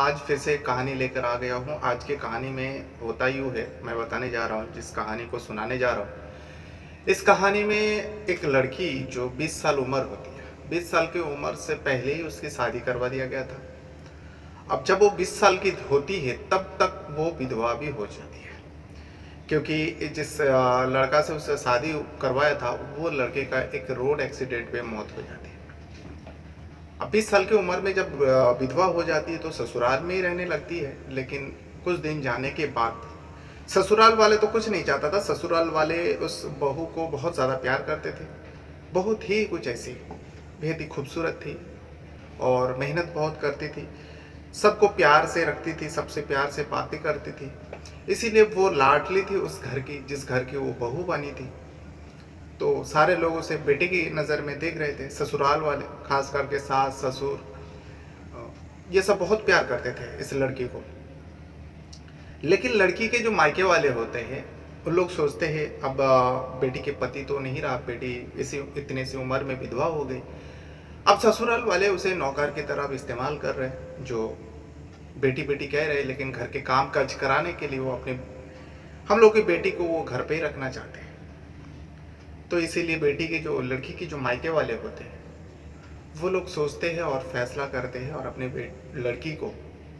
आज फिर से एक कहानी लेकर आ गया हूँ। आज की कहानी में होता यूँ है, मैं बताने जा रहा हूँ, जिस कहानी को सुनाने जा रहा हूँ। इस कहानी में एक लड़की जो 20 साल उम्र होती है, 20 साल की उम्र से पहले ही उसकी शादी करवा दिया गया था। अब जब वो 20 साल की होती है तब तक वो विधवा भी हो जाती है, क्योंकि जिस लड़का से उससे शादी करवाया था वो लड़के का एक रोड एक्सीडेंट में मौत हो जाती है। अब 20 साल की उम्र में जब विधवा हो जाती है तो ससुराल में ही रहने लगती है, लेकिन कुछ दिन जाने के बाद ससुराल वाले तो कुछ नहीं चाहता था। ससुराल वाले उस बहू को बहुत ज़्यादा प्यार करते थे। बहुत ही कुछ ऐसी बेहद ही खूबसूरत थी और मेहनत बहुत करती थी, सबको प्यार से रखती थी, सबसे प्यार से बातें करती थी। इसीलिए वो लाडली थी उस घर की, जिस घर की वो बहू बनी थी। तो सारे लोग उसे बेटे की नज़र में देख रहे थे। ससुराल वाले, खास करके सास ससुर, ये सब बहुत प्यार करते थे इस लड़की को। लेकिन लड़की के जो मायके वाले होते हैं उन लोग सोचते हैं अब बेटी के पति तो नहीं रहा, बेटी इसी इतने सी उम्र में विधवा हो गई। अब ससुराल वाले उसे नौकर की तरह इस्तेमाल कर रहे हैं, जो बेटी बेटी कह रहे हैं, लेकिन घर के काम काज कराने के लिए वो अपने हम लोग की बेटी को वो घर पे ही रखना चाहते हैं। तो इसीलिए बेटी के जो लड़की की जो मायके वाले होते हैं वो लोग सोचते हैं और फैसला करते हैं और अपने लड़की को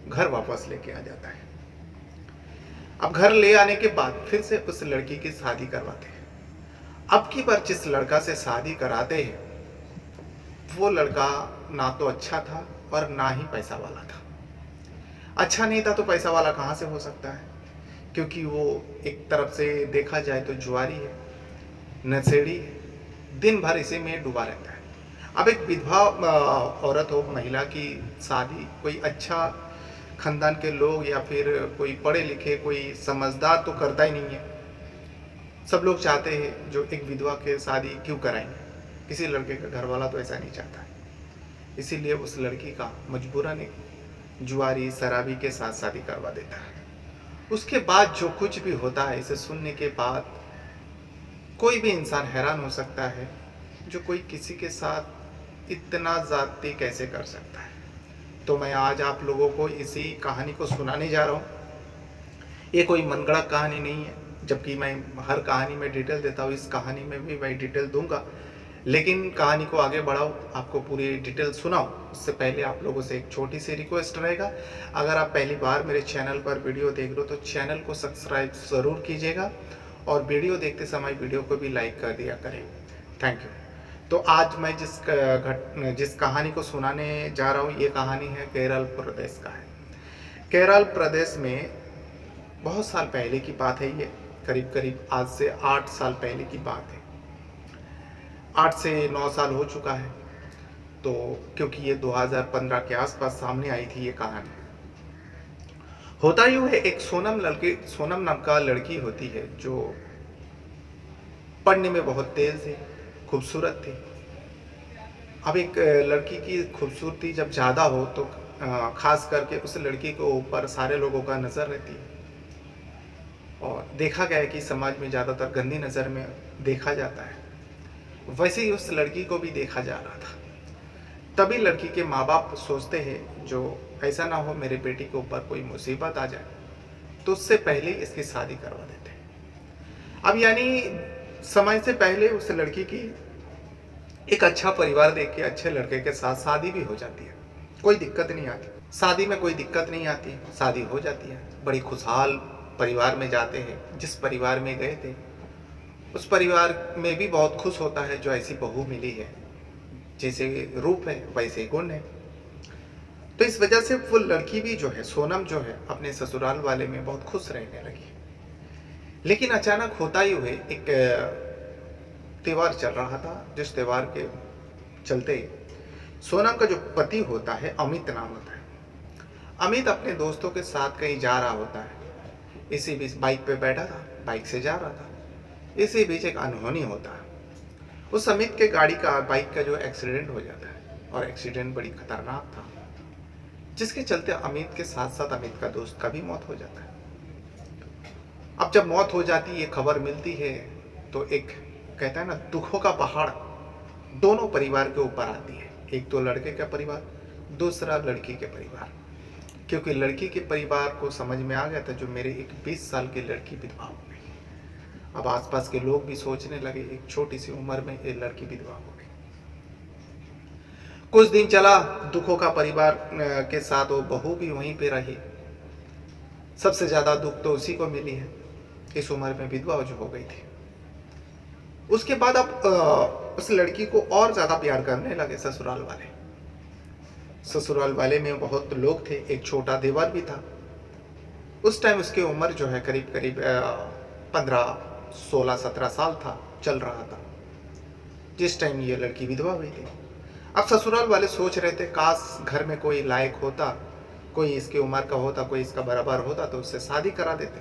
घर वापस लेके आ जाता है। अब घर ले आने के बाद फिर से उस लड़की की शादी करवाते हैं। अब की बार जिस लड़का से शादी कराते हैं वो लड़का ना तो अच्छा था और ना ही पैसा वाला था। अच्छा नहीं था तो पैसा वाला कहाँ से हो सकता है, क्योंकि वो एक तरफ से देखा जाए तो जुआरी है, नशेड़ी है, दिन भर इसी में डूबा रहता है। अब एक विधवा औरत हो, महिला की शादी कोई अच्छा खानदान के लोग या फिर कोई पढ़े लिखे कोई समझदार तो करता ही नहीं है। सब लोग चाहते हैं जो एक विधवा के शादी क्यों कराएंगे, किसी लड़के का घर वाला तो ऐसा नहीं चाहता है। इसीलिए उस लड़की का मजबूरन एक जुआरी शराबी के साथ शादी करवा देता है। उसके बाद जो कुछ भी होता है, इसे सुनने के बाद कोई भी इंसान हैरान हो सकता है, जो कोई किसी के साथ इतना ज़्यादती कैसे कर सकता है। तो मैं आज आप लोगों को इसी कहानी को सुनाने जा रहा हूँ। ये कोई मनगढ़ंत कहानी नहीं है, जबकि मैं हर कहानी में डिटेल देता हूँ, इस कहानी में भी मैं डिटेल दूंगा। लेकिन कहानी को आगे बढ़ाओ, आपको पूरी डिटेल सुनाओ, उससे पहले आप लोगों से एक छोटी सी रिक्वेस्ट रहेगा। अगर आप पहली बार मेरे चैनल पर वीडियो देख रहे हो तो चैनल को सब्सक्राइब ज़रूर कीजिएगा और वीडियो देखते समय वीडियो को भी लाइक कर दिया करें। Thank you. तो आज मैं जिस कहानी को सुनाने जा रहा हूँ, ये कहानी है केरल प्रदेश का है। केरल प्रदेश में बहुत साल पहले की बात है। ये करीब करीब आज से 8 साल पहले की बात है। 8 से 9 साल हो चुका है, तो क्योंकि ये 2015 के आसपास सामने आई थी ये कहानी। होता यूँ है, एक सोनम नाम का लड़की होती है जो पढ़ने में बहुत तेज थी, खूबसूरत थी। अब एक लड़की की खूबसूरती जब ज़्यादा हो तो खास करके उस लड़की के ऊपर सारे लोगों का नज़र रहती है और देखा गया है कि समाज में ज़्यादातर गंदी नज़र में देखा जाता है। वैसे ही उस लड़की को भी देखा जा रहा था। तभी लड़की के माँ बाप सोचते हैं जो ऐसा ना हो मेरे बेटी के ऊपर कोई मुसीबत आ जाए, तो उससे पहले ही इसकी शादी करवा देते हैं। अब यानी समय से पहले उस लड़की की एक अच्छा परिवार देख के अच्छे लड़के के साथ शादी भी हो जाती है। कोई दिक्कत नहीं आती, शादी में कोई दिक्कत नहीं आती, शादी हो जाती है। बड़ी खुशहाल परिवार में जाते हैं। जिस परिवार में गए थे उस परिवार में भी बहुत खुश होता है, जो ऐसी बहू मिली है, जैसे रूप है वैसे गुण है। तो इस वजह से वो लड़की भी जो है, सोनम जो है, अपने ससुराल वाले में बहुत खुश रहने लगी। लेकिन अचानक होता ही हुए एक त्योहार चल रहा था, जिस त्योहार के चलते सोनम का जो पति होता है, अमित नाम होता है, अमित अपने दोस्तों के साथ कहीं जा रहा होता है। इसी बीच बाइक पे बैठा था, बाइक से जा रहा था। इसी बीच एक अनहोनी होता है। उस अमित के बाइक का जो एक्सीडेंट हो जाता है, और एक्सीडेंट बड़ी खतरनाक था, जिसके चलते अमित के साथ साथ अमित का दोस्त का भी मौत हो जाता है। अब जब मौत हो जाती है, ये खबर मिलती है, तो एक कहता है ना, दुखों का पहाड़ दोनों परिवार के ऊपर आती है। एक तो लड़के का परिवार, दूसरा लड़की के परिवार। क्योंकि लड़की के परिवार को समझ में आ गया था जो मेरे एक 20 साल की लड़की विधवा हो गई। अब आसपास के लोग भी सोचने लगे एक छोटी सी उम्र में ये लड़की विधवा हो गई। कुछ दिन चला, दुखों का परिवार के साथ वो बहू भी वहीं पे रही। सबसे ज्यादा दुख तो उसी को मिली है, इस उम्र में विधवा जो हो गई थी। उसके बाद अब उस लड़की को और ज्यादा प्यार करने लगे ससुराल वाले। ससुराल वाले में बहुत लोग थे, एक छोटा देवर भी था। उस टाइम उसकी उम्र जो है करीब करीब 15, 16, 17 साल था, चल रहा था जिस टाइम ये लड़की विधवा हुई थी। अब ससुराल वाले सोच रहे थे काश घर में कोई लायक होता, कोई इसकी उम्र का होता, कोई इसका बराबर होता तो उससे शादी करा देते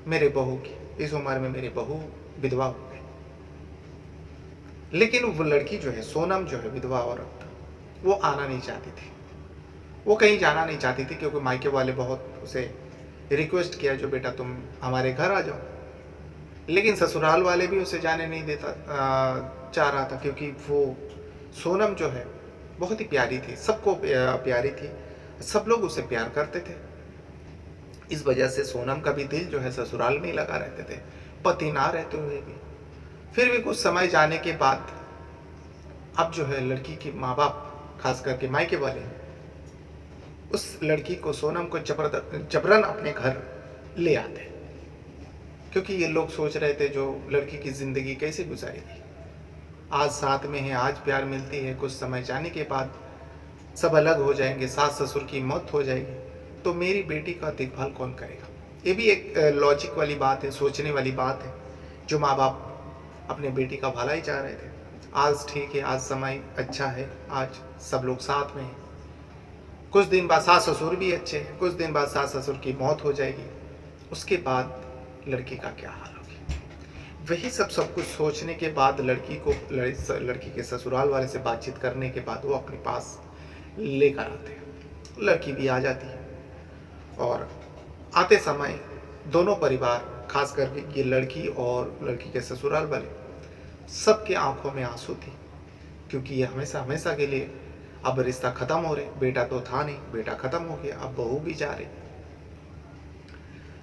मेरे बहू की। इस उम्र में मेरी बहू विधवा हो गई। लेकिन वो लड़की जो है, सोनम जो है विधवा औरत, वो आना नहीं चाहती थी, वो कहीं जाना नहीं चाहती थी, क्योंकि मायके वाले बहुत उसे रिक्वेस्ट किया जो बेटा तुम हमारे घर आ जाओ। लेकिन ससुराल वाले भी उसे जाने नहीं देता चाह रहा था, क्योंकि वो सोनम जो है बहुत ही प्यारी थी, सबको प्यारी थी, सब लोग उसे प्यार करते थे। इस वजह से सोनम का भी दिल जो है ससुराल में ही लगा रहते थे, पति ना रहते हुए भी। फिर भी कुछ समय जाने के बाद अब जो है लड़की के माँ बाप, खास करके मायके वाले, उस लड़की को, सोनम को जबरन अपने घर ले आते, क्योंकि ये लोग सोच रहे थे जो लड़की की जिंदगी कैसे गुजारेगी। आज साथ में है, आज प्यार मिलती है, कुछ समय जाने के बाद सब अलग हो जाएंगे, सास ससुर की मौत हो जाएगी, तो मेरी बेटी का देखभाल कौन करेगा। ये भी एक लॉजिक वाली बात है, सोचने वाली बात है, जो माँ बाप अपने बेटी का भला ही चाह रहे थे। आज ठीक है, आज समय अच्छा है, आज सब लोग साथ में हैं। कुछ दिन बाद सास ससुर भी अच्छे हैं, कुछ दिन बाद सास ससुर की मौत हो जाएगी, उसके बाद लड़की का क्या हाल होगी। वही सब कुछ सोचने के बाद लड़की के ससुराल वाले से बातचीत करने के बाद वो अपने पास लेकर आते हैं। लड़की भी आ जाती है और आते समय दोनों परिवार, खास करके ये लड़की और लड़की के ससुराल वाले, सबके आंखों में आंसू थी, क्योंकि ये हमेशा हमेशा के लिए अब रिश्ता खत्म हो रहे। बेटा तो था नहीं, बेटा खत्म हो गया, अब बहू भी जा रही।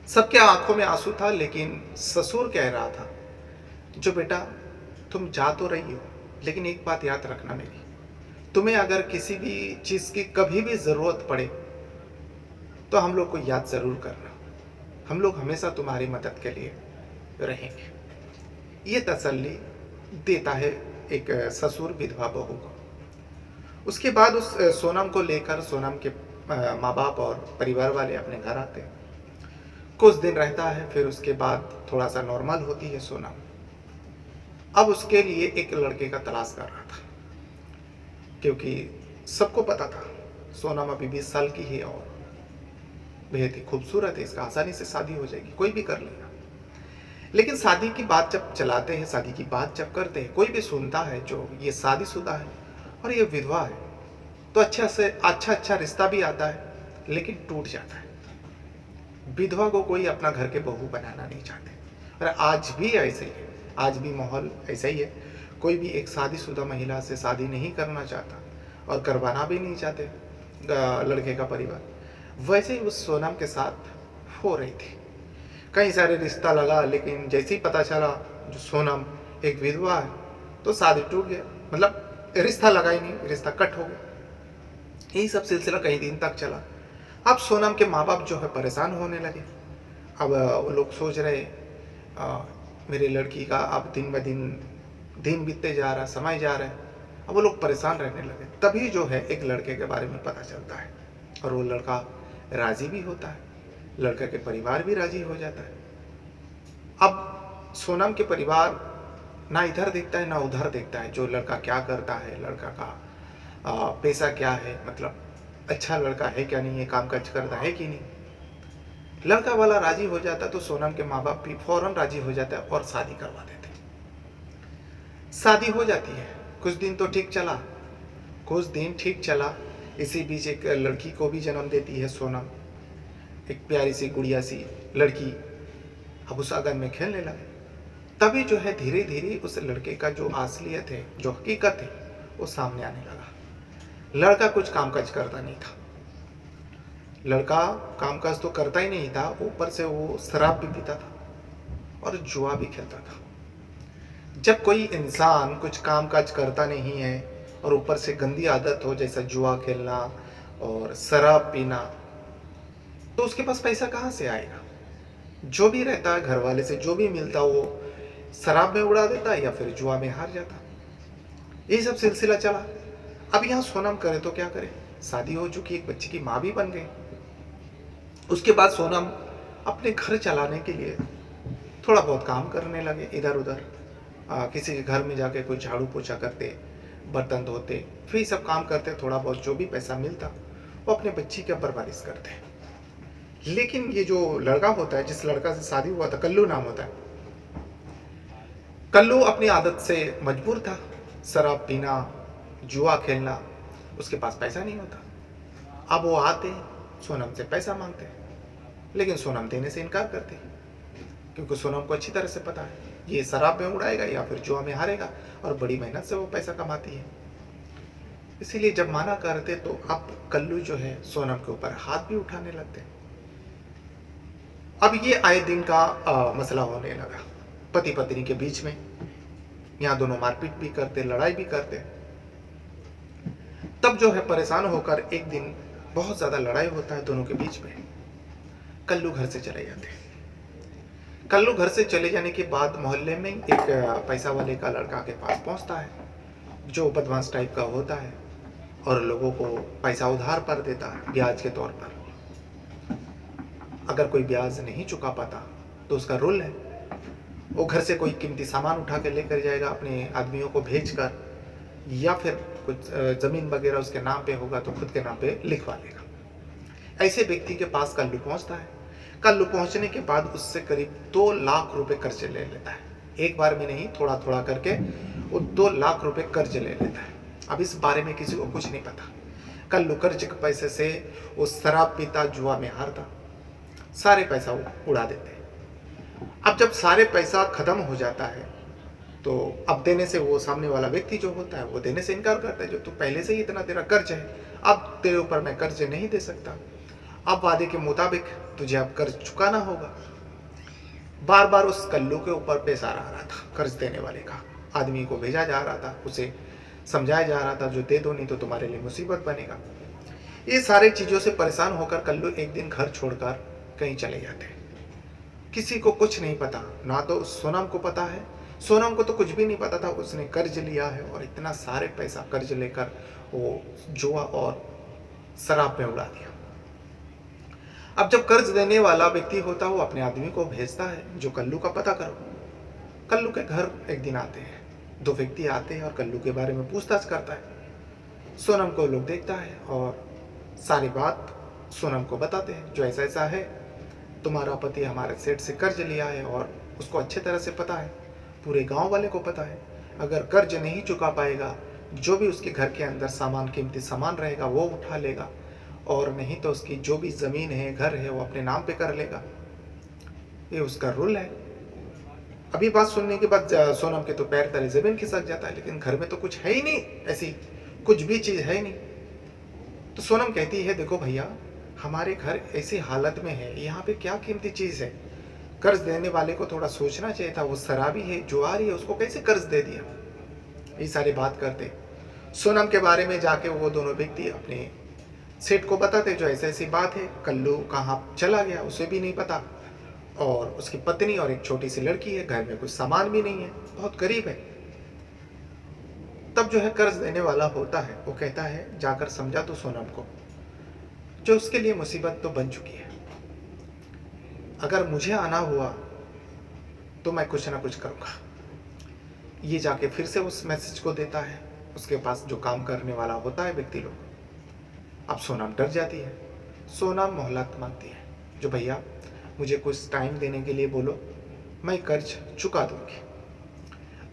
सबके आंखों में आंसू था, लेकिन ससुर कह रहा था जो बेटा तुम जा तो रही हो, लेकिन एक बात याद रखना मेरी, तुम्हें अगर किसी भी चीज की कभी भी जरूरत पड़े तो हम लोग को याद जरूर करना, हम लोग हमेशा तुम्हारी मदद के लिए रहेंगे। ये तसल्ली देता है एक ससुर विधवा बहू को। उसके बाद उस सोनम को लेकर सोनम के माँ बाप और परिवार वाले अपने घर आते हैं। कुछ दिन रहता है, फिर उसके बाद थोड़ा सा नॉर्मल होती है सोनम। अब उसके लिए एक लड़के का तलाश कर रहा था, क्योंकि सबको पता था सोनम अभी 20 साल की है और बेहद ही खूबसूरत है, इसका आसानी से शादी हो जाएगी, कोई भी कर लेगा। लेकिन शादी की बात जब चलाते हैं, शादी की बात जब करते हैं, कोई भी सुनता है जो ये शादीशुदा है और ये विधवा है, तो अच्छा रिश्ता भी आता है, लेकिन टूट जाता है। विधवा को कोई अपना घर के बहू बनाना नहीं चाहते, और आज भी ऐसे ही है, आज भी माहौल ऐसा ही है। कोई भी एक शादीशुदा महिला से शादी नहीं करना चाहता और करवाना भी नहीं चाहते लड़के का परिवार। वैसे ही उस सोनम के साथ हो रही थी। कई सारे रिश्ता लगा, लेकिन जैसे ही पता चला जो सोनम एक विधवा है तो शादी टूट गया, मतलब रिश्ता लगा ही नहीं, रिश्ता कट हो गया। यही सब सिलसिला कई दिन तक चला। अब सोनम के माँ बाप जो है परेशान होने लगे। अब वो लोग सोच रहे मेरे लड़की का अब दिन ब दिन बीतते जा रहा, समय जा रहा है। अब वो लोग परेशान रहने लगे। तभी जो है एक लड़के के बारे में पता चलता है और वो लड़का राजी भी होता है, लड़का के परिवार भी राजी हो जाता है। अब सोनम के परिवार ना इधर देखता है ना उधर देखता है, जो लड़का क्या करता है, लड़का का पैसा क्या है, मतलब अच्छा लड़का है क्या नहीं है, काम काज करता है कि नहीं। लड़का वाला राजी हो जाता तो सोनम के माँ बाप भी फौरन राजी हो जाता है और शादी करवा देते। शादी हो जाती है। कुछ दिन तो ठीक चला, कुछ दिन ठीक चला। इसी बीच एक लड़की को भी जन्म देती है सोनम, एक प्यारी सी गुड़िया सी लड़की। अब उस आंगन में खेलने लगे। तभी जो है धीरे धीरे उस लड़के का जो असलियत है, जो हकीकत है, वो सामने आने लगा। लड़का कुछ काम काज करता नहीं था, लड़का कामकाज तो करता ही नहीं था, ऊपर से वो शराब भी पीता था और जुआ भी खेलता था। जब कोई इंसान कुछ कामकाज करता नहीं है और ऊपर से गंदी आदत हो जैसा जुआ खेलना और शराब पीना, तो उसके पास पैसा कहाँ से आएगा? जो भी रहता है घर वाले से जो भी मिलता वो शराब में उड़ा देता है या फिर जुआ में हार जाता। यही सब सिलसिला चला। अब यहाँ सोनम करे तो क्या करे, शादी हो चुकी, एक बच्चे की माँ भी बन गई। उसके बाद सोनम अपने घर चलाने के लिए थोड़ा बहुत काम करने लगे इधर उधर। किसी के घर में जाके कोई झाड़ू पोछा करते, बर्तन धोते, फिर सब काम करते, थोड़ा बहुत जो भी पैसा मिलता वो अपने बच्ची की परवरिश करते। लेकिन ये जो लड़का होता है, जिस लड़का से शादी हुआ था, कल्लू नाम होता है, कल्लू अपनी आदत से मजबूर था, शराब पीना, जुआ खेलना। उसके पास पैसा नहीं होता। अब वो आते सोनम से पैसा मांगते, लेकिन सोनम देने से इनकार करती, क्योंकि सोनम को अच्छी तरह से पता है ये शराब में उड़ाएगा या फिर जुआ में हारेगा, और बड़ी मेहनत से वो पैसा कमाती है। इसीलिए जब माना करते तो अब कल्लू जो है सोनम के ऊपर हाथ भी उठाने लगते। अब ये आए दिन का मसला होने लगा पति पत्नी के बीच में। यहाँ दोनों मारपीट भी करते, लड़ाई भी करते। तब जो है परेशान होकर एक दिन बहुत ज्यादा लड़ाई होता है दोनों के बीच में। कल्लू घर से चले जाते हैं। कल्लू घर से चले जाने के बाद मोहल्ले में एक पैसा वाले का लड़का के पास पहुंचता है, जो बदमाश टाइप का होता है और लोगों को पैसा उधार पर देता है ब्याज के तौर पर। अगर कोई ब्याज नहीं चुका पाता तो उसका रूल है, वो घर से कोई कीमती सामान उठा के लेकर जाएगा अपने आदमियों को भेजकर, या फिर कुछ जमीन वगैरह उसके नाम पे होगा तो खुद के नाम पे लिखवा लेगा। ऐसे व्यक्ति के पास कल्लू पहुंचता है। कल्लू पहुंचने के बाद उससे करीब 2 लाख रुपए कर्ज ले लेता है। एक बार में नहीं, थोड़ा थोड़ा करके वो 2 लाख रुपए कर्ज ले लेता है। अब इस बारे में किसी को कुछ नहीं पता। कल्लू कर्ज के पैसे से वो शराब पीता, जुआ में हारता, सारे पैसा वो उड़ा देते। अब जब सारे पैसा खत्म हो जाता है तो अब देने से वो सामने वाला व्यक्ति जो होता है वो देने से इनकार करता है। जो तू पहले से ही इतना तेरा कर्ज है, अब तेरे ऊपर मैं कर्ज नहीं दे सकता। अब वादे के मुताबिक तुझे अब कर्ज चुकाना होगा। बार बार उस कल्लू के ऊपर प्रेशर आ रहा था, कर्ज देने वाले का। आदमी को भेजा जा रहा था, उसे समझाया जा रहा था जो दे दो नहीं तो तुम्हारे लिए मुसीबत बनेगा। ये सारी चीजों से परेशान होकर कल्लू एक दिन घर छोड़कर कहीं चले जाते हैं। किसी को कुछ नहीं पता, ना तो सोनम को पता है। सोनम को तो कुछ भी नहीं पता था उसने कर्ज लिया है और इतना सारे पैसा कर्ज लेकर वो जुआ और शराब में उड़ा दिया। अब जब कर्ज देने वाला व्यक्ति होता है वो अपने आदमी को भेजता है जो कल्लू का पता करो। कल्लू के घर एक दिन आते हैं, 2 व्यक्ति आते हैं और कल्लू के बारे में पूछताछ करता है। सोनम को लोग देखता है और सारी बात सोनम को बताते हैं, जो ऐसा ऐसा है, तुम्हारा पति हमारे सेठ से कर्ज लिया है और उसको अच्छे तरह से पता है, पूरे गांव वाले को पता है। अगर कर्ज नहीं चुका पाएगा, जो भी उसके घर के अंदर सामान, कीमती सामान रहेगा वो उठा लेगा, और नहीं तो उसकी जो भी ज़मीन है, घर है, वो अपने नाम पे कर लेगा। ये उसका रूल है। अभी बात सुनने के बाद सोनम के तो पैर तले ज़मीन खिसक जाता है, लेकिन घर में तो कुछ है ही नहीं, ऐसी कुछ भी चीज़ है ही नहीं। तो सोनम कहती है, देखो भैया, हमारे घर ऐसी हालत में है, यहाँ पे क्या कीमती चीज़ है? कर्ज देने वाले को थोड़ा सोचना चाहिए था। वो शराबी है, जुआरी है, उसको कैसे कर्ज दे दिया? ये सारी बात करते। सोनम के बारे में जाके वो दोनों व्यक्ति अपने सेठ को बताते जो ऐसी ऐसी बात है, कल्लू कहाँ चला गया उसे भी नहीं पता, और उसकी पत्नी और एक छोटी सी लड़की है, घर में कुछ सामान भी नहीं है, बहुत गरीब है। तब जो है कर्ज देने वाला होता है, वो कहता है जाकर समझा तो सोनम को, जो उसके लिए मुसीबत तो बन चुकी है। अगर मुझे आना हुआ तो मैं कुछ ना कुछ करूँगा। ये जाके फिर से उस मैसेज को देता है उसके पास जो काम करने वाला होता है व्यक्ति लोग। अब सोनम डर जाती है। सोनम मोहलत मांगती है, जो भैया मुझे कुछ टाइम देने के लिए बोलो, मैं कर्ज चुका दूंगी।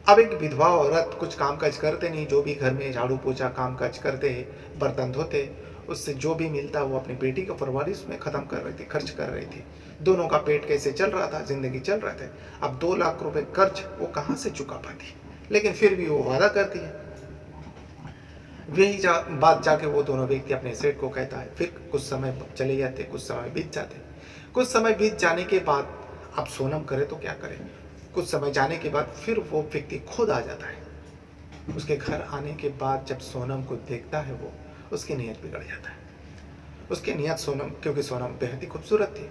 अब एक विधवा औरत कुछ काम काज करते नहीं, जो भी घर में झाड़ू पोछा काम काज करते हैं, बर्तन धोते, उससे जो भी मिलता वो अपनी बेटी का परवरिश में ख़त्म कर रही थी, खर्च कर रही थी। दोनों का पेट कैसे चल रहा था, जिंदगी चल रहा था। अब 2 लाख रुपए कर्ज वो कहाँ से चुका पाती, लेकिन फिर भी वो वादा करती है। वही बात जाके वो दोनों व्यक्ति अपने सेठ को कहता है। फिर कुछ समय चले जाते, कुछ समय बीत जाते। कुछ समय बीत जाने के बाद अब सोनम करे तो क्या करे, कुछ समय जाने के बाद फिर वो व्यक्ति खुद आ जाता है। उसके घर आने के बाद जब सोनम को देखता है वो, उसकी नीयत बिगड़ जाता है। उसकी नीयत सोनम, क्योंकि सोनम बेहद ही खूबसूरत थी,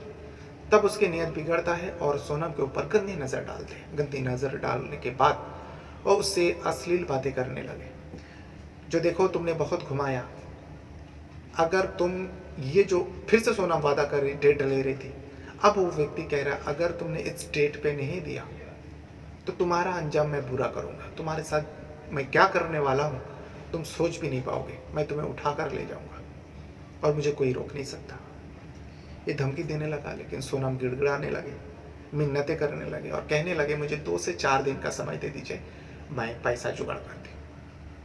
तब उसकी नीयत बिगड़ता है और सोनम के ऊपर गंदी नज़र डालते हैं। गंदी नज़र डालने के बाद वो उससे अश्लील बातें करने लगे, जो देखो तुमने बहुत घुमाया, अगर तुम ये जो फिर से सोनम वादा कर रही, डेट ले रही थी, अब वो व्यक्ति कह रहा है अगर तुमने इस डेट पे नहीं दिया तो तुम्हारा अंजाम मैं बुरा करूँगा, तुम्हारे साथ मैं क्या करने वाला हूँ तुम सोच भी नहीं पाओगे, मैं तुम्हें उठा कर ले जाऊँगा और मुझे कोई रोक नहीं सकता। ये धमकी देने लगा, लेकिन सोनम गिड़गिड़ाने लगे, मिन्नतें करने लगे और कहने लगे मुझे 2 से 4 दिन का समय दे दीजिए, मैं पैसा जुगाड़ करती हूँ।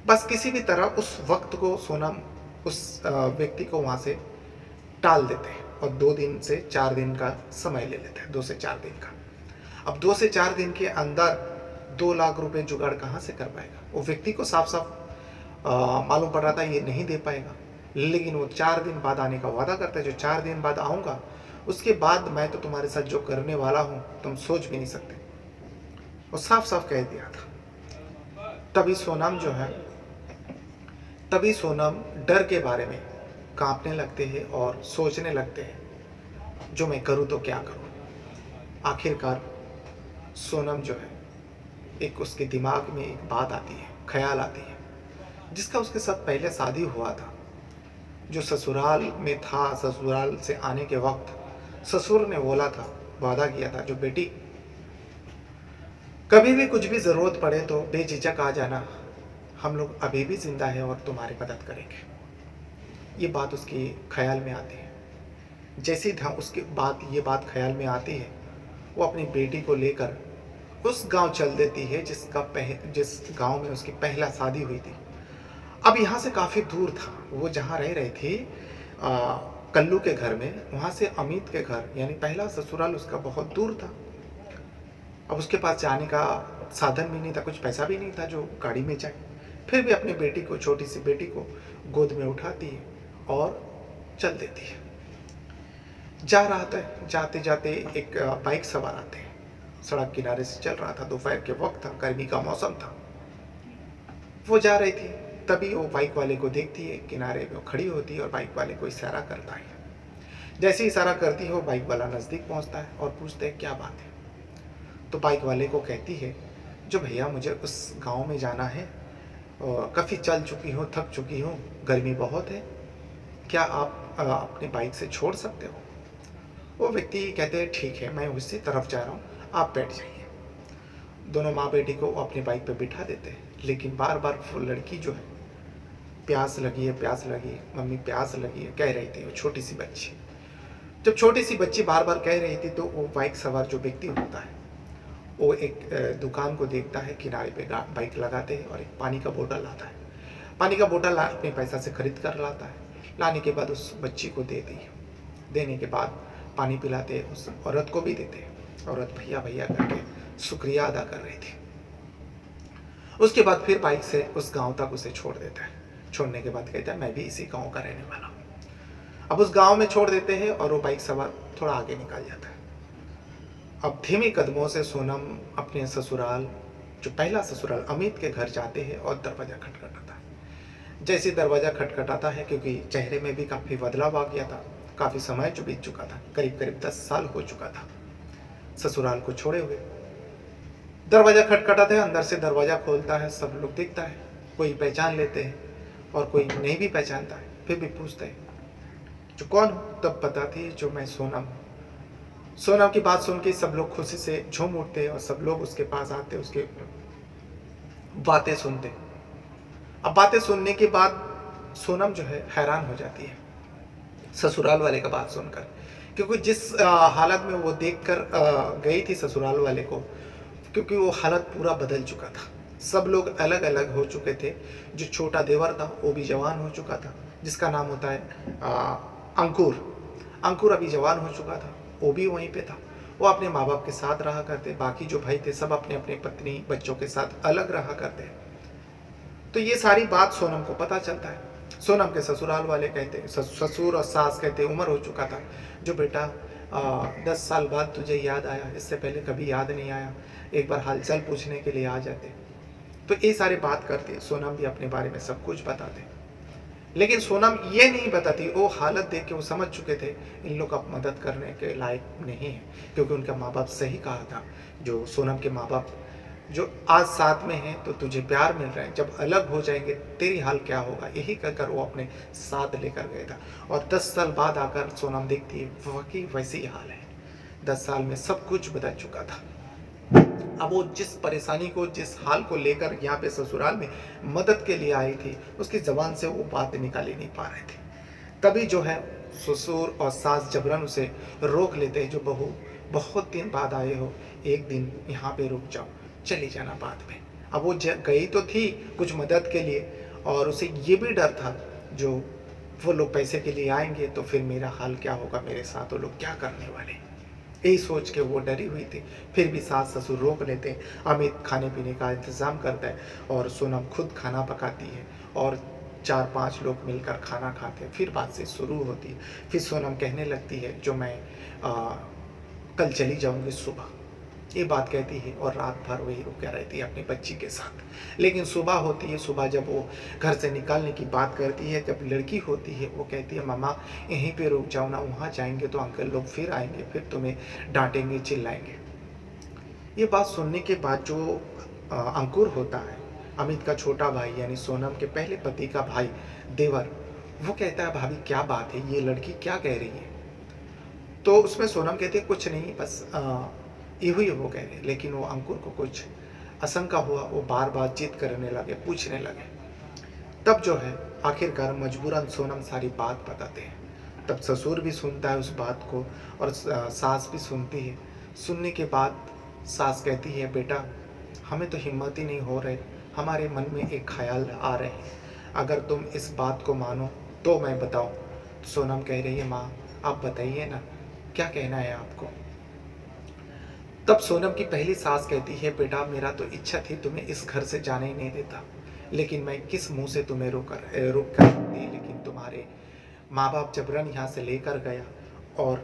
बस किसी भी तरह उस वक्त को सोनम उस व्यक्ति को वहाँ से टाल देते हैं और 2 दिन से 4 दिन का समय ले लेते हैं, 2 से 4 दिन का। अब 2 से 4 दिन के अंदर 2 लाख रुपए जुगाड़ कहाँ से कर पाएगा? वो व्यक्ति को साफ साफ मालूम पड़ रहा था ये नहीं दे पाएगा, लेकिन वो 4 दिन बाद आने का वादा करता है, जो 4 दिन बाद आऊँगा उसके बाद मैं तो तुम्हारे साथ जो करने वाला हूँ तुम सोच भी नहीं सकते। वो साफ साफ कह दिया था। तभी सोनम डर के बारे में कांपने लगते हैं और सोचने लगते हैं जो मैं करूँ तो क्या करूँ। आखिरकार सोनम जो है, एक उसके दिमाग में एक बात आती है, ख्याल आती है, जिसका उसके साथ पहले शादी हुआ था, जो ससुराल में था। ससुराल से आने के वक्त ससुर ने बोला था, वादा किया था, जो बेटी कभी भी कुछ भी ज़रूरत पड़े तो बेझिझक आ जाना, हम लोग अभी भी जिंदा हैं और तुम्हारी मदद करेंगे। ये बात उसके ख्याल में आती है। जैसे ही उसके बाद ये बात ख्याल में आती है, वो अपनी बेटी को लेकर उस गांव चल देती है जिस गांव में उसकी पहला शादी हुई थी। अब यहाँ से काफ़ी दूर था, वो जहाँ रह रही थी कल्लू के घर में, वहाँ से अमित के घर यानी पहला ससुराल उसका बहुत दूर था। अब उसके पास जाने का साधन भी नहीं था, कुछ पैसा भी नहीं था जो गाड़ी में जाए। फिर भी अपनी बेटी को, छोटी सी बेटी को गोद में उठाती है और चल देती है। जा रहा था, जाते जाते एक बाइक सवार आते हैं। सड़क किनारे से चल रहा था, दोपहर के वक्त था, गर्मी का मौसम था। वो जा रही थी, तभी वो बाइक वाले को देखती है, किनारे पे खड़ी होती है और बाइक वाले को इशारा करता है। जैसे ही इशारा करती है, वो बाइक वाला नज़दीक पहुंचता है और पूछते हैं क्या बात है। तो बाइक वाले को कहती है, जो भैया मुझे उस गांव में जाना है, काफ़ी चल चुकी हूँ, थक चुकी हूँ, गर्मी बहुत है, क्या आप अपनी बाइक से छोड़ सकते हो। वो व्यक्ति कहते हैं ठीक है, मैं उसी तरफ जा रहा हूँ, आप बैठ जाइए। दोनों माँ बेटी को अपनी बाइक पे बिठा देते हैं, लेकिन बार बार वो लड़की जो है, प्यास लगी है, प्यास लगी है, मम्मी प्यास लगी है, कह रही थी। वो छोटी सी बच्ची, जब छोटी सी बच्ची बार बार कह रही थी, तो वो बाइक सवार जो व्यक्ति होता है, वो एक दुकान को देखता है, किनारे पे बाइक लगाते हैं और एक पानी का बोतल लाता है। पानी का बोतल अपने पैसा से खरीद कर लाता है। लाने के बाद उस बच्ची को दे दी। देने के बाद पानी पिलाते, उस औरत को भी देते। औरत भैया भैया करके शुक्रिया अदा कर रही थी। उसके बाद फिर बाइक से उस गांव तक उसे छोड़ देता है। छोड़ने के बाद कहता है मैं भी इसी गांव का रहने वाला हूँ। अब उस गांव में छोड़ देते हैं और वो बाइक सवार थोड़ा आगे निकल जाता है। अब धीमे कदमों से सोनम अपने ससुराल, जो पहला ससुराल अमित के घर जाते हैं और दरवाज़ा खटखटाता है। जैसे दरवाज़ा खटखटाता है, क्योंकि चेहरे में भी काफ़ी बदलाव आ गया था, काफ़ी समय जो बीत चुका था, करीब करीब 10 साल हो चुका था ससुराल को छोड़े हुए। दरवाज़ा खटखटाता है, अंदर से दरवाज़ा खोलता है, सब लोग देखता है, कोई पहचान लेते हैं और कोई नहीं भी पहचानता है। फिर भी पूछते हैं जो कौन हो, तब बताती है जो मैं सोनम हूँ। सोनम की बात सुन के सब लोग खुशी से झूम उठते हैं और सब लोग उसके पास आते, उसके बातें सुनते। अब बातें सुनने के बाद सोनम जो है हैरान हो जाती है ससुराल वाले का बात सुनकर, क्योंकि जिस हालत में वो देखकर गई थी ससुराल वाले को, क्योंकि वो हालत पूरा बदल चुका था। सब लोग अलग अलग हो चुके थे। जो छोटा देवर था वो भी जवान हो चुका था, जिसका नाम होता है अंकुर अभी जवान हो चुका था, वो भी वहीं पे था। वो अपने माँ बाप के साथ रहा करते, बाकी जो भाई थे सब अपने अपने पत्नी बच्चों के साथ अलग रहा करते। तो ये सारी बात सोनम को पता चलता है। सोनम के ससुराल वाले कहते हैं, ससुर और सास कहते हैं उम्र हो चुका था, जो बेटा 10 साल बाद तुझे याद आया, इससे पहले कभी याद नहीं आया, एक बार हालचाल पूछने के लिए आ जाते। तो ये सारी बात करते, सोनम भी अपने बारे में सब कुछ बताते। लेकिन सोनम ये नहीं बताती, वो हालत देख के वो समझ चुके थे इन लोग अब मदद करने के लायक नहीं है, क्योंकि उनका माँ बाप सही कहा था। जो सोनम के माँ बाप जो आज साथ में हैं तो तुझे प्यार मिल रहा है, जब अलग हो जाएंगे तेरी हाल क्या होगा, यही कहकर वो अपने साथ लेकर गया था। और 10 साल बाद आकर सोनम देखती है वाकई वैसी ही हाल है। 10 साल में सब कुछ बदल चुका था। अब वो जिस परेशानी को, जिस हाल को लेकर यहाँ पे ससुराल में मदद के लिए आई थी, उसकी जबान से वो बात निकाल ही नहीं पा रहे थे। तभी जो है ससुर और सास जबरन उसे रोक लेते हैं, जो बहू बहुत दिन बाद आए हो, एक दिन यहाँ पे रुक जाओ, चली जाना बाद में। अब वो गई तो थी कुछ मदद के लिए, और उसे ये भी डर था जो वो लोग पैसे के लिए आएंगे तो फिर मेरा हाल क्या होगा, मेरे साथ वो लोग क्या करने वाले, यही सोच के वो डरी हुई थी। फिर भी सास ससुर रोक लेते हैं। अमित खाने पीने का इंतज़ाम करता है और सोनम खुद खाना पकाती है और 4-5 लोग मिलकर खाना खाते हैं। फिर बात से शुरू होती है। फिर सोनम कहने लगती है जो मैं कल चली जाऊंगी सुबह, ये बात कहती है और रात भर वही रुका रहती है अपनी बच्ची के साथ। लेकिन सुबह होती है, सुबह जब वो घर से निकलने की बात करती है, जब लड़की होती है वो कहती है मम्मा यहीं पे रुक जाओ ना, वहाँ जाएंगे तो अंकल लोग फिर आएंगे, फिर तुम्हें डांटेंगे चिल्लाएंगे। ये बात सुनने के बाद जो अंकुर होता है, अमित का छोटा भाई यानी सोनम के पहले पति का भाई देवर, वो कहता है भाभी क्या बात है, ये लड़की क्या कह रही है। तो उसमें सोनम कहती है कुछ नहीं, बस यूँ ही वो कह रहे। लेकिन वो अंकुर को कुछ आशंका हुआ, वो बार बार जिद करने लगे, पूछने लगे। तब जो है आखिरकार मजबूरन सोनम सारी बात बताते हैं। तब ससुर भी सुनता है उस बात को और सास भी सुनती है। सुनने के बाद सास कहती है बेटा हमें तो हिम्मत ही नहीं हो रहे, हमारे मन में एक ख्याल आ रहे हैं, अगर तुम इस बात को मानो तो मैं बताऊं। तो सोनम कह रही है माँ आप बताइए ना, क्या कहना है आपको। तब सोनम की पहली सास कहती है बेटा मेरा तो इच्छा थी तुम्हें इस घर से जाने ही नहीं देता, लेकिन मैं किस मुंह से तुम्हें रोक कर दी, लेकिन तुम्हारे माँ बाप जबरन यहाँ से लेकर गया और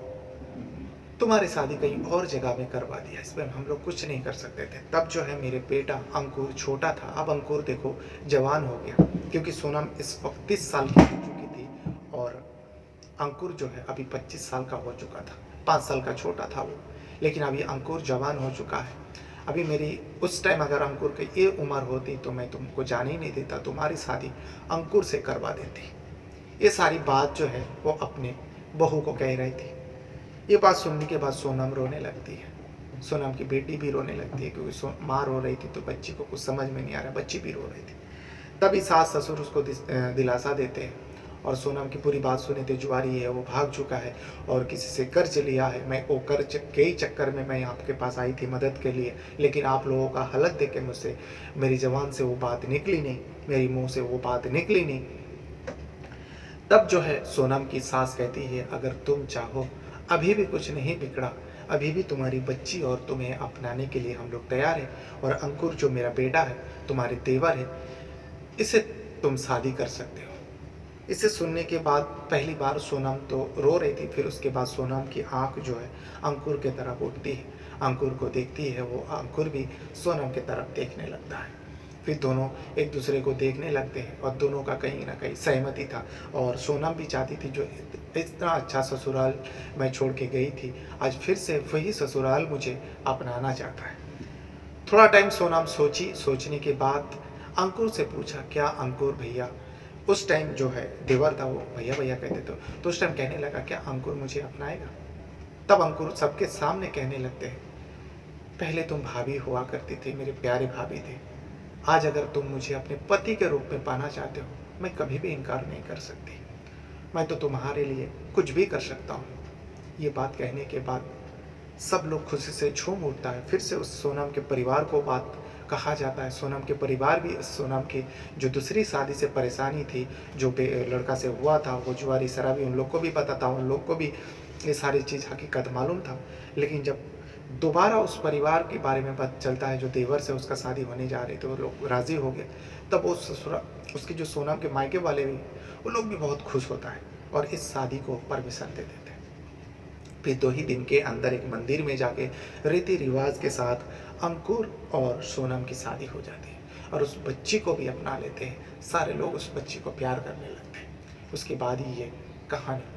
तुम्हारी शादी कहीं और जगह में करवा दिया, इसमें हम लोग कुछ नहीं कर सकते थे। तब जो है मेरे बेटा अंकुर छोटा था, अब अंकुर देखो जवान हो गया, क्योंकि सोनम इस वक्त 30 साल की हो चुकी थी और अंकुर जो है अभी 25 साल का हो चुका था। 5 साल का छोटा था वो, लेकिन अभी अंकुर जवान हो चुका है। अभी मेरी उस टाइम अगर अंकुर की ये उम्र होती तो मैं तुमको जाने ही नहीं देता, तुम्हारी शादी अंकुर से करवा देती। ये सारी बात जो है वो अपने बहू को कह रही थी। ये बात सुनने के बाद सोनम रोने लगती है, सोनम की बेटी भी रोने लगती है, क्योंकि माँ रो रही थी तो बच्ची को कुछ समझ में नहीं आ रहा, बच्ची भी रो रही थी। तभी सास ससुर उसको दिलासा देते हैं और सोनम की पूरी बात सुने थे, जुआरी है वो भाग चुका है और किसी से कर्ज लिया है, मैं वो कर्ज के ही चक्कर में मैं आपके पास आई थी मदद के लिए, लेकिन आप लोगों का हालत देख के मुझसे मेरी ज़बान से वो बात निकली नहीं, मेरी मुंह से वो बात निकली नहीं। तब जो है सोनम की सास कहती है अगर तुम चाहो अभी भी कुछ नहीं बिगड़ा, अभी भी तुम्हारी बच्ची और तुम्हें अपनाने के लिए हम लोग तैयार हैं, और अंकुर जो मेरा बेटा है तुम्हारे देवर है, इसे तुम शादी कर सकते हो। इसे सुनने के बाद पहली बार सोनम तो रो रही थी, फिर उसके बाद सोनम की आंख जो है अंकुर की तरफ उठती है, अंकुर को देखती है, वो अंकुर भी सोनम की तरफ देखने लगता है। फिर दोनों एक दूसरे को देखने लगते हैं और दोनों का कहीं ना कहीं सहमति था, और सोनम भी चाहती थी जो इतना अच्छा ससुराल मैं छोड़ के गई थी, आज फिर से वही ससुराल मुझे अपनाना चाहता है। थोड़ा टाइम सोनम सोची, सोचने के बाद अंकुर से पूछा क्या अंकुर भैया, उस टाइम जो है देवर था वो भैया भैया कहते थे, तो उस टाइम कहने लगा क्या अंकुर मुझे अपनाएगा। तब अंकुर सबके सामने कहने लगते हैं पहले तुम भाभी हुआ करती थी, मेरे प्यारे भाभी थे, आज अगर तुम मुझे अपने पति के रूप में पाना चाहते हो मैं कभी भी इनकार नहीं कर सकती, मैं तो तुम्हारे लिए कुछ भी कर सकता हूँ। ये बात कहने के बाद सब लोग खुशी से झूम उठता है। फिर से उस सोनम के परिवार को बात कहा जाता है। सोनम के परिवार भी सोनम की जो दूसरी शादी से परेशानी थी, जो लड़का से हुआ था, वो जुआरी शराबी, उन लोग को भी पता था, उन लोग को भी ये सारी चीज़ हकीकत मालूम था। लेकिन जब दोबारा उस परिवार के बारे में पता चलता है, जो देवर से उसका शादी होने जा रही थी, वो लोग राज़ी हो गए। तब वो ससुरा उसके जो सोनम के मायके वाले भी, वो लोग भी बहुत खुश होता है और इस शादी को परमिशन दे देते हैं। फिर 2 ही दिन के अंदर एक मंदिर में जाके रीति रिवाज के साथ अंकुर और सोनम की शादी हो जाती है और उस बच्ची को भी अपना लेते हैं। सारे लोग उस बच्ची को प्यार करने लगते हैं। उसके बाद ही ये कहानी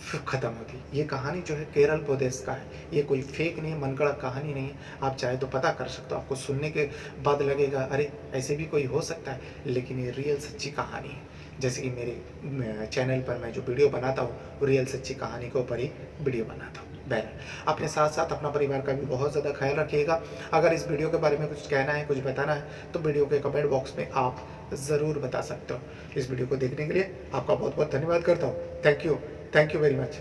फिर ख़त्म होती है। ये कहानी जो है केरल प्रदेश का है, ये कोई फेक नहीं है, मनगढ़ंत कहानी नहीं है। आप चाहे तो पता कर सकते हो, आपको सुनने के बाद लगेगा अरे ऐसे भी कोई हो सकता है, लेकिन ये रियल सच्ची कहानी है। जैसे कि मेरे चैनल पर मैं जो वीडियो बनाता हूँ, वो रियल सच्ची कहानी के ऊपर ही वीडियो बनाता हूँ। बहरहाल अपने साथ साथ अपना परिवार का भी बहुत ज़्यादा ख्याल रखिएगा। अगर इस वीडियो के बारे में कुछ कहना है, कुछ बताना है, तो वीडियो के कमेंट बॉक्स में आप ज़रूर बता सकते हो। इस वीडियो को देखने के लिए आपका बहुत बहुत धन्यवाद करता हूँ। Thank you very much.